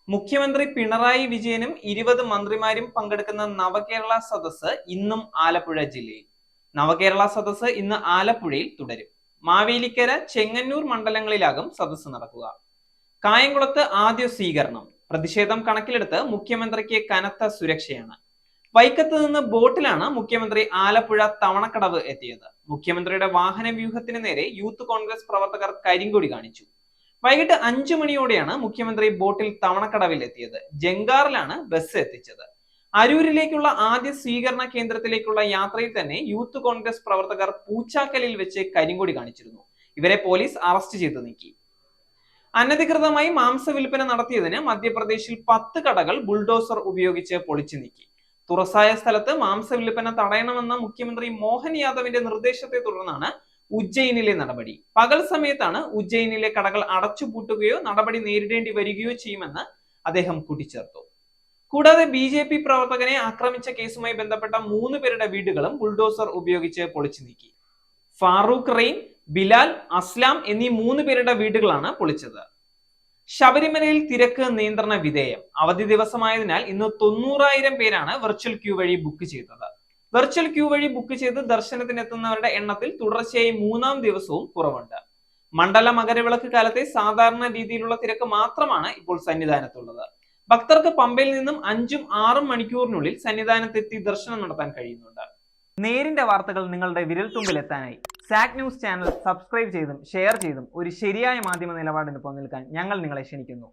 മുഖ്യമന്ത്രി പിണറായി വിജയനും 20 മന്ത്രിമാരും പങ്കെടുക്കുന്ന നവകേരള സദസ്സ് ഇന്നും ആലപ്പുഴ ജില്ലയിൽ. നവകേരള സദസ്സ് ഇന്ന് ആലപ്പുഴയിൽ തുടരും. മാവേലിക്കര, ചെങ്ങന്നൂർ മണ്ഡലങ്ങളിലാകും സദസ്സ് നടക്കുക. കായംകുളത്ത് ആദ്യ സ്വീകരണം. പ്രതിഷേധം കണക്കിലെടുത്ത് മുഖ്യമന്ത്രിക്ക് കനത്ത സുരക്ഷയാണ്. വൈക്കത്ത് നിന്ന് ബോട്ടിലാണ് മുഖ്യമന്ത്രി ആലപ്പുഴ തവണക്കടവ് എത്തിയത്. മുഖ്യമന്ത്രിയുടെ വാഹന വ്യൂഹത്തിന് നേരെ യൂത്ത് കോൺഗ്രസ് പ്രവർത്തകർ കരിങ്കൊടി കാണിച്ചു. വൈകിട്ട് 5 മണിയോടെയാണ് മുഖ്യമന്ത്രി ബോട്ടിൽ തവണക്കടവിൽ എത്തിയത്. ജങ്കാറിലാണ് ബസ് എത്തിച്ചത്. അരൂരിലേക്കുള്ള ആദ്യ സ്വീകരണ കേന്ദ്രത്തിലേക്കുള്ള യാത്രയിൽ തന്നെ യൂത്ത് കോൺഗ്രസ് പ്രവർത്തകർ പൂച്ചാക്കലിൽ വെച്ച് കരിങ്കൊടി കാണിച്ചിരുന്നു. ഇവരെ പോലീസ് അറസ്റ്റ് ചെയ്ത് നീക്കി. അനധികൃതമായി മാംസവില്പന നടത്തിയതിന് മധ്യപ്രദേശിൽ 10 കടകൾ ബുൾഡോസർ ഉപയോഗിച്ച് പൊളിച്ചു നീക്കി. തുറസായ സ്ഥലത്ത് മാംസവില്പന തടയണമെന്ന മുഖ്യമന്ത്രി മോഹൻ യാദവിന്റെ നിർദ്ദേശത്തെ തുടർന്നാണ് ഉജ്ജയിനിലെ നടപടി. പകൽ സമയത്താണ് ഉജ്ജയിനിലെ കടകൾ അടച്ചുപൂട്ടുകയോ നടപടി നേരിടേണ്ടി വരികയോ ചെയ്യുമെന്ന് അദ്ദേഹം കൂട്ടിച്ചേർത്തു. കൂടാതെ BJP പ്രവർത്തകനെ ആക്രമിച്ച കേസുമായി ബന്ധപ്പെട്ട 3 പേരുടെ വീടുകളും ബുൾഡോസർ ഉപയോഗിച്ച് പൊളിച്ചു നീക്കി. ഫാറൂഖ് റെയിൻ, ബിലാൽ, അസ്ലാം എന്നീ 3 പേരുടെ വീടുകളാണ് പൊളിച്ചത്. ശബരിമലയിൽ തിരക്ക് നിയന്ത്രണ വിധേയം. അവധി ദിവസമായതിനാൽ ഇന്ന് 90,000 പേരാണ് വെർച്വൽ ക്യൂ വഴി ബുക്ക് ചെയ്തത്. വെർച്വൽ ക്യൂ വഴി ബുക്ക് ചെയ്ത് ദർശനത്തിനെത്തുന്നവരുടെ എണ്ണത്തിൽ തുടർച്ചയായി 3-ാം ദിവസവും കുറവുണ്ട്. മണ്ഡല മകരവിളക്ക് കാലത്തെ സാധാരണ രീതിയിലുള്ള തിരക്ക് മാത്രമാണ് ഇപ്പോൾ സന്നിധാനത്തുള്ളത്. ഭക്തർക്ക് പമ്പയിൽ നിന്നും 5-6 മണിക്കൂറിനുള്ളിൽ സന്നിധാനത്തെത്തി ദർശനം നടത്താൻ കഴിയുന്നുണ്ട്. നേരിന്റെ വാർത്തകൾ നിങ്ങളുടെ വിരൽത്തുമ്പിൽ എത്താനായി സാക് ന്യൂസ് ചാനൽ സബ്സ്ക്രൈബ് ചെയ്തും ഷെയർ ചെയ്തും ഒരു ശരിയായ മാധ്യമ നിലപാടിനൊപ്പം നിൽക്കാൻ ഞങ്ങൾ നിങ്ങളെ ക്ഷണിക്കുന്നു.